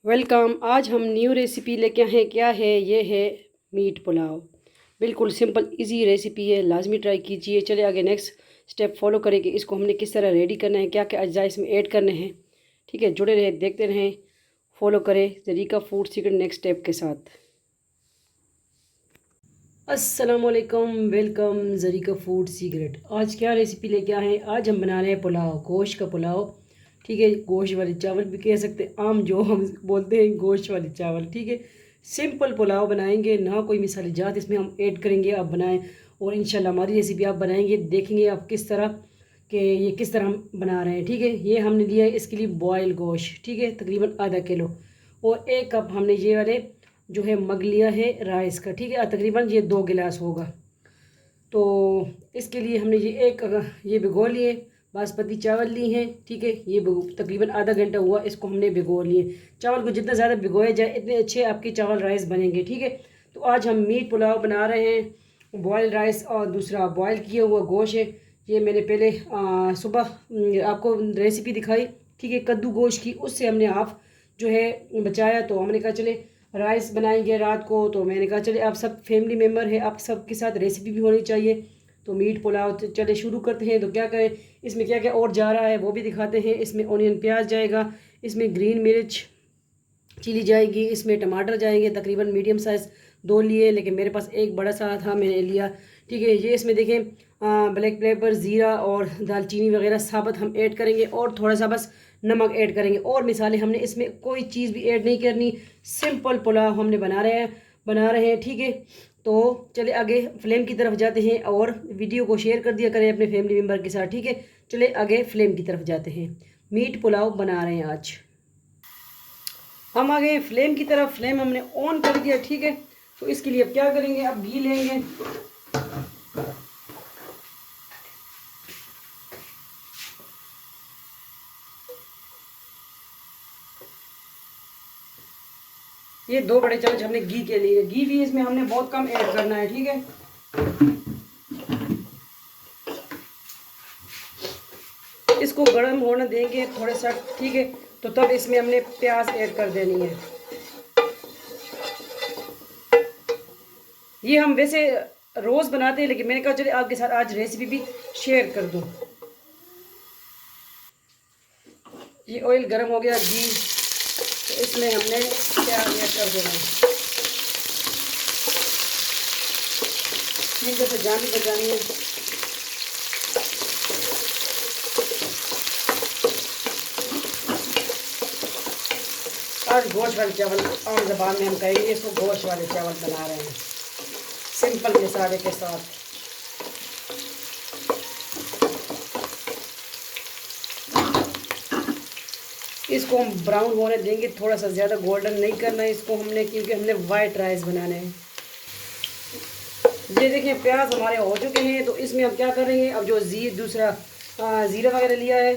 Welcome. आज हम new recipe लेके आए हैं। क्या है ये? है मीट पुलाव। बिल्कुल सिंपल इजी रेसिपी है, लाजमी ट्राई कीजिए। चले आगे नेक्स्ट स्टेप फॉलो करें कि इसको हमने किस तरह रेडी करना है, क्या क्या अज्जा इसमें ऐड करने हैं। ठीक है, जुड़े रहे, देखते रहें, फॉलो करें Zarika food secret next step के साथ। अस्सलामुअलैकुम, वेलकम ज़रीका फूड सीक्रेट। आज क्या रेसिपी लेके आए हैं? आज हम बना रहे हैं पुलाव, गोश्त का पुलाव। ठीक है, गोश्त वाले चावल भी कह सकते हैं, आम जो हम बोलते हैं गोश्त वाले चावल। ठीक है, सिंपल पुलाव बनाएंगे, ना कोई मिसाली जात इसमें हम ऐड करेंगे। आप बनाएं और इंशाल्लाह हमारी रेसिपी आप बनाएंगे, देखेंगे आप किस तरह के ये किस तरह हम बना रहे हैं। ठीक है, ये हमने लिया है इसके लिए बॉयल गोश्त। ठीक है, तकरीबन आधा किलो। और 1 कप हमने ये वाले जो है मग लिया है राइस का। ठीक है, तकरीबन ये 2 गिलास होगा। तो इसके लिए हमने ये भिगो लिए बासमती चावल लिए हैं। ठीक है, ये तकरीबन आधा घंटा हुआ इसको हमने भिगो लिए। चावल को जितना ज़्यादा भिगोया जाए इतने अच्छे आपके चावल राइस बनेंगे। ठीक है, तो आज हम मीट पुलाव बना रहे हैं। बॉयल राइस और दूसरा बॉयल किया हुआ गोश्त है। ये मैंने पहले सुबह आपको रेसिपी दिखाई। ठीक है, कद्दू गोश्त की, उससे हमने हाफ जो है बचाया। तो हमने कहा चले राइस बनाएंगे रात को, तो मैंने कहा चले आप सब फैमिली मेम्बर है, आप सबके साथ रेसिपी भी होनी चाहिए। तो मीट पुलाव चले शुरू करते हैं। तो क्या करें, इसमें क्या क्या और जा रहा है वो भी दिखाते हैं। इसमें ऑनियन प्याज जाएगा, इसमें ग्रीन मिर्च चिली जाएगी, इसमें टमाटर जाएंगे तकरीबन मीडियम साइज़ 2 लिए, लेकिन मेरे पास एक बड़ा सा था मैंने लिया। ठीक है, ये इसमें देखें ब्लैक पेपर, ज़ीरा और दालचीनी वगैरह साबुत हम ऐड करेंगे, और थोड़ा सा बस नमक ऐड करेंगे। और मिसालें हमने इसमें कोई चीज़ भी ऐड नहीं करनी, सिंपल पुलाव हमने बना रहे हैं। ठीक है, तो चले आगे फ्लेम की तरफ जाते हैं, और वीडियो को शेयर कर दिया करें अपने फैमिली मेम्बर के साथ। ठीक है, चले आगे फ्लेम की तरफ जाते हैं। मीट पुलाव बना रहे हैं आज हम। आ गए फ्लेम की तरफ, फ्लेम हमने ऑन कर दिया। ठीक है, तो इसके लिए अब क्या करेंगे, अब घी लेंगे। ये 2 बड़े चम्मच हमने घी के लिए, घी भी इसमें हमने बहुत कम ऐड करना है। ठीक है, इसको गर्म होने देंगे थोड़ा सा। ठीक है, तो तब इसमें हमने प्याज ऐड कर देनी है। ये हम वैसे रोज़ बनाते हैं, लेकिन मैंने कहा चलिए आपके साथ आज रेसिपी भी शेयर कर दूं। ये ऑयल गर्म हो गया, घी, तो इसमें हमने प्याज ऐड कर देना है। ठीक है, जानी बजानी है। आज गोश्त वाले चावल, और ज़बान में हम कहेंगे इसको गोश्त वाले चावल बना रहे हैं, सिंपल मसाले के साथ। इसको हम ब्राउन होने देंगे, थोड़ा सा ज़्यादा गोल्डन नहीं करना है इसको हमने, क्योंकि हमने वाइट राइस बनाने हैं। ये देखिए प्याज हमारे हो चुके हैं। तो इसमें हम क्या करेंगे, अब जो दूसरा ज़ीरा वगैरह लिया है,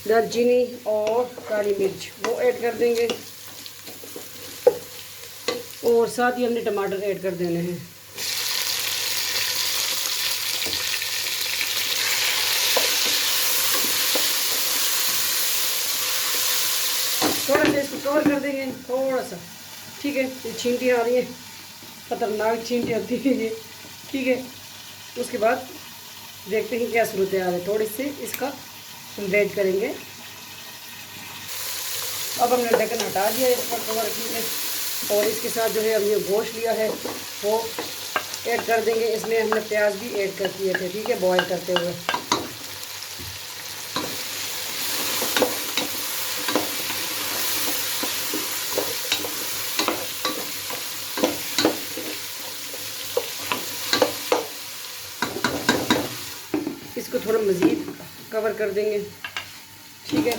दालचीनी और काली मिर्च, वो ऐड कर देंगे। और साथ ही हमने टमाटर ऐड कर देने हैं। थोड़ा सा इसको कवर कर देंगे, थोड़ा सा। ठीक है, ये छींटियाँ आ रही हैं, खतरनाक छींटियाँ आती है ये। ठीक है, उसके बाद देखते हैं क्या सूरत आ है। थोड़ी सी इसका हम वेट करेंगे। अब हमने ढक्कन हटा दिया इस पर कवर किए, और इसके साथ जो है हमने गोश्त लिया है वो ऐड कर देंगे। इसमें हमने प्याज भी ऐड कर दिए थे। ठीक है, बॉयल करते हुए। इसको थोड़ा मज़ीद कवर कर देंगे। ठीक है,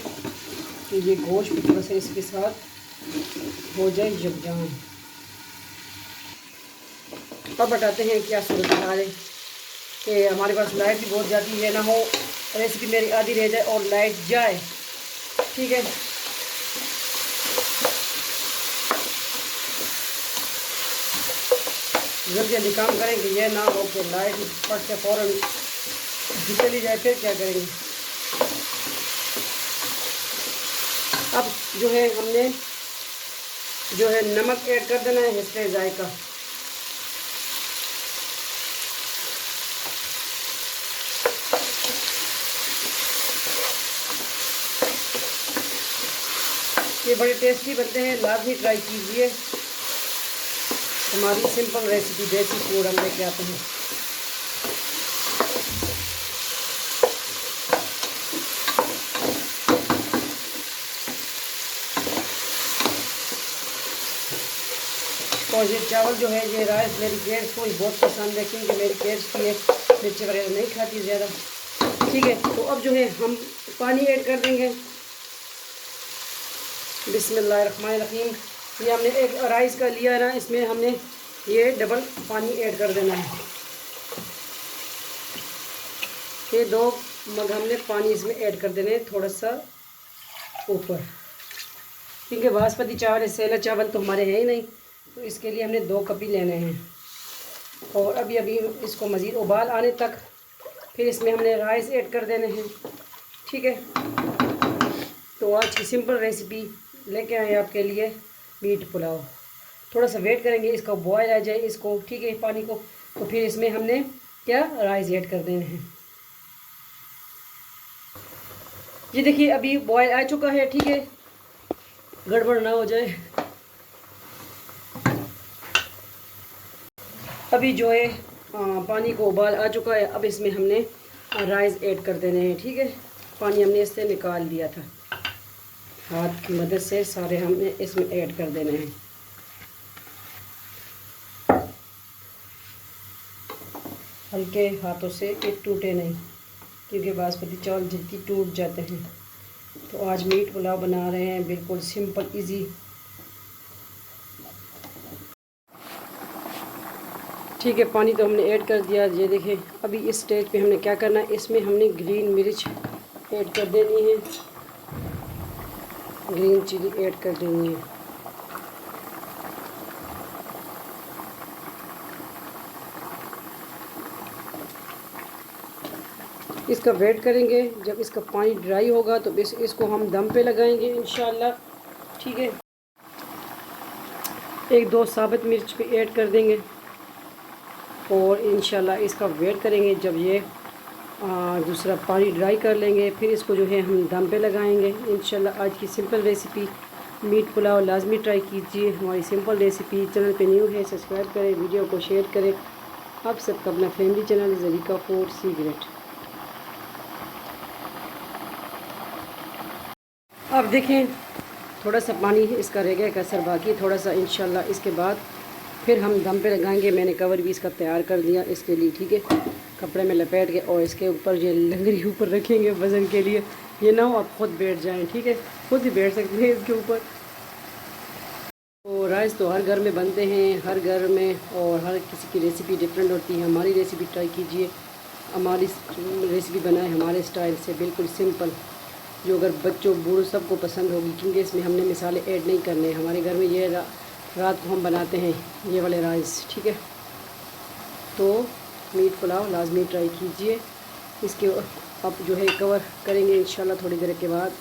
कि ये गोश्त भी थोड़ा सा इसके साथ हो जाए यकजान। अब बताते हैं क्या सूरत हाल है कि हमारे पास लाइट भी बहुत जाती है, ना हो रेसिपी मेरी आधी रह जाए और लाइट जाए। ठीक है, जल्दी जल्दी काम करेंगे, ये ना हो कि लाइट फट से फ़ौरन चली जाए, फिर क्या करेंगे। अब जो है हमने जो है नमक ऐड कर देना है हिस्से जायका। ये बड़े टेस्टी बनते हैं, लाजमी ट्राई कीजिए। हमारी सिंपल रेसिपी देसी फूड हम लेके आते हैं। और ये चावल जो है, ये राइस मेरी गेट्स को बहुत पसंद है, क्योंकि मेरी गेट्स की मिर्ची वगैरह नहीं खाती ज़्यादा। ठीक है, तो अब जो है हम पानी ऐड कर देंगे। बिस्मिल्लाहिर्रहमानिर्रहीम। ये हमने एक राइस का लिया है ना, इसमें हमने ये डबल पानी ऐड कर देना है। ये 2 मग हमने पानी इसमें ऐड कर देने हैं, थोड़ा सा ऊपर, क्योंकि बासमती चावल है, सेला चावल तो हमारे हैं ही नहीं, तो इसके लिए हमने 2 कप ही लेने हैं। और अभी इसको मज़ीद उबाल आने तक फिर इसमें हमने राइस ऐड कर देने हैं। ठीक है, तो आज की सिंपल रेसिपी लेके आए आपके लिए मीट पुलाव। थोड़ा सा वेट करेंगे इसका बॉयल आ जाए इसको, ठीक है, पानी को, तो फिर इसमें हमने क्या राइस ऐड कर देने हैं। ये देखिए अभी बॉयल आ चुका है। ठीक है, गड़बड़ ना हो जाए। अभी जो है पानी को उबाल आ चुका है। अब इसमें हमने राइस ऐड कर देने हैं। ठीक है, पानी हमने इससे निकाल लिया था, हाथ की मदद से सारे हमने इसमें ऐड कर देने हैं। हल्के हाथों से, ये टूटे नहीं, क्योंकि बासमती चावल जल्दी टूट जाते हैं। तो आज मीट पुलाव बना रहे हैं, बिल्कुल सिंपल इजी। ठीक है, पानी तो हमने ऐड कर दिया। ये देखें, अभी इस स्टेज पे हमने क्या करना है, इसमें हमने ग्रीन मिर्च ऐड कर देनी है, ग्रीन चिली ऐड कर देनी है। इसका वेट करेंगे, जब इसका पानी ड्राई होगा तो इसको हम दम पे लगाएंगे इंशाल्लाह। ठीक है, 1-2 साबुत मिर्च भी ऐड कर देंगे और इंशाल्लाह इसका वेट करेंगे जब ये दूसरा पानी ड्राई कर लेंगे, फिर इसको जो है हम दम पे लगाएंगे इंशाल्लाह। आज की सिंपल रेसिपी मीट पुलाव लाजमी ट्राई कीजिए। हमारी सिंपल रेसिपी, चैनल पे न्यू है सब्सक्राइब करें, वीडियो को शेयर करें। आप सबका अपना family channel Zarika food secret. अब देखें, थोड़ा सा पानी इसका रह गया, कसर बाकी थोड़ा सा, इंशाल्लाह इसके बाद फिर हम दम पे लगाएंगे। मैंने कवर भी इसका तैयार कर दिया इसके लिए। ठीक है, कपड़े में लपेट के, और इसके ऊपर ये लंगरी ऊपर रखेंगे वज़न के लिए। ये ना हो आप खुद बैठ जाएं। ठीक है, खुद ही बैठ सकते हैं इसके ऊपर। तो राइस तो हर घर में बनते हैं, हर घर में, और हर किसी की रेसिपी डिफरेंट होती है। हमारी रेसिपी ट्राई कीजिए, हमारी रेसिपी बनाए हमारे स्टाइल से, बिल्कुल सिंपल, जो अगर बच्चों बूढ़ों सबको पसंद होगी, क्योंकि इसमें हमने मिसाले ऐड नहीं करने। हमारे घर में ये रात को हम बनाते हैं ये वाले राइस। ठीक है, तो मीट पुलाव लाजमी ट्राई कीजिए। इसके अब जो है कवर करेंगे इंशाल्लाह थोड़ी देर के बाद।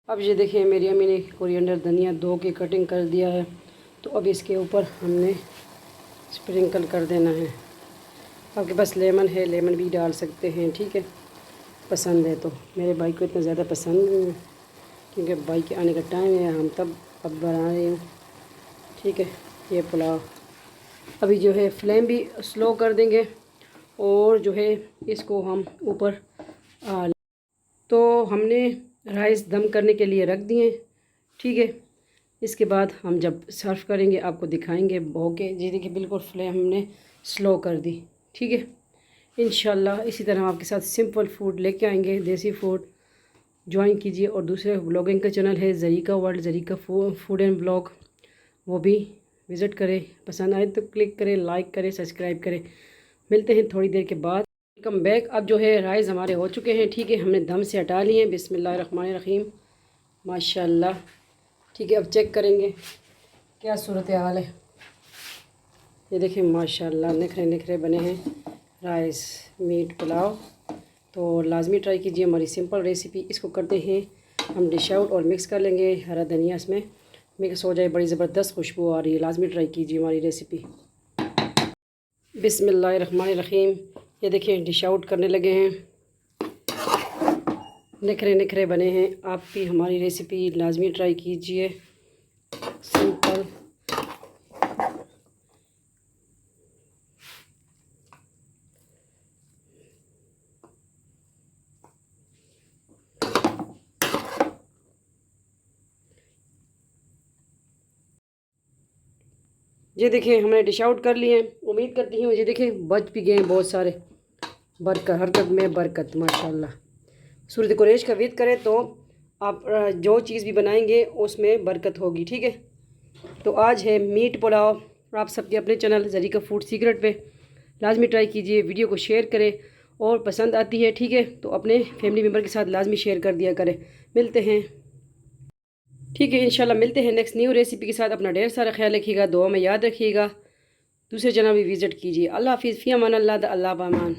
अब ये देखिए, मेरी अम्मी ने कोरिएंडर धनिया धो के कटिंग कर दिया है, तो अब इसके ऊपर हमने स्प्रिंकल कर देना है। आपके पास लेमन है, लेमन भी डाल सकते हैं। ठीक है, पसंद है तो। मेरे भाई को इतना ज़्यादा पसंद नहीं है, क्योंकि भाई के आने का टाइम है, हम तब अब बना रहे हैं। ठीक है, ये पुलाव अभी जो है फ्लेम भी स्लो कर देंगे, और जो है इसको हम ऊपर तो हमने राइस दम करने के लिए रख दिए। ठीक है, इसके बाद हम जब सर्व करेंगे आपको दिखाएंगे बो के। जी देखिए, बिल्कुल फ्लेम हमने स्लो कर दी। ठीक है, इंशाल्लाह इसी तरह आपके साथ सिंपल फूड लेके आएंगे, देसी फूड। ज्वाइन कीजिए, और दूसरे ब्लॉगिंग का चैनल है Zarika world, Zarika food and blog, वो भी विज़िट करें। पसंद आए तो क्लिक करें, लाइक करें, सब्सक्राइब करें। मिलते हैं थोड़ी देर के बाद। Welcome back. अब जो है राइस हमारे हो चुके हैं। ठीक है, हमने दम से हटा लिए हैं। बिस्मिल्लाहिर्रहमानिर्रहीम, माशाल्लाह। ठीक है, अब चेक करेंगे क्या सूरत हाल है। ये देखिए माशाल्लाह, निखरे निखरे बने हैं राइस मीट पुलाव। तो लाजमी ट्राई कीजिए हमारी सिंपल रेसिपी। इसको करते हैं हम डिश आउट और मिक्स कर लेंगे। हरा धनिया इसमें मिक्स हो जाए, बड़ी ज़बरदस्त खुशबू आ रही है। लाजमी ट्राई कीजिए हमारी रेसिपी। बिस्मिल्लाहिर्रहमानिर्रहीम। ये देखिए डिश आउट करने लगे हैं, निखरे निखरे बने हैं। आप भी हमारी रेसिपी लाजमी ट्राई कीजिए। सिंपल ये देखिए हमने डिश आउट कर लिए हैं। उम्मीद करती हूँ ये देखिए बच भी गए हैं बहुत सारे। बरकत, हरकत में बरकत माशाल्लाह। सूरत कुरैश का विद करें तो आप जो चीज़ भी बनाएंगे उसमें बरकत होगी। ठीक है, तो आज है मीट पुलाव। आप सबके अपने चैनल ज़रीका फूड सीक्रेट पे लाजमी ट्राई कीजिए। वीडियो को शेयर करें और पसंद आती है ठीक है तो अपने फैमिली मेम्बर के साथ लाजमी शेयर कर दिया करें। मिलते हैं ठीक है, इंशाल्लाह मिलते हैं नेक्स्ट न्यू रेसिपी के साथ। अपना ढेर सारा ख्याल रखिएगा, दुआ में याद रखिएगा। दूसरे चैनल भी विज़िट कीजिए। अल्लाह हाफिज़, फ़ी अमान अल्लाह, अल्लाह पामान।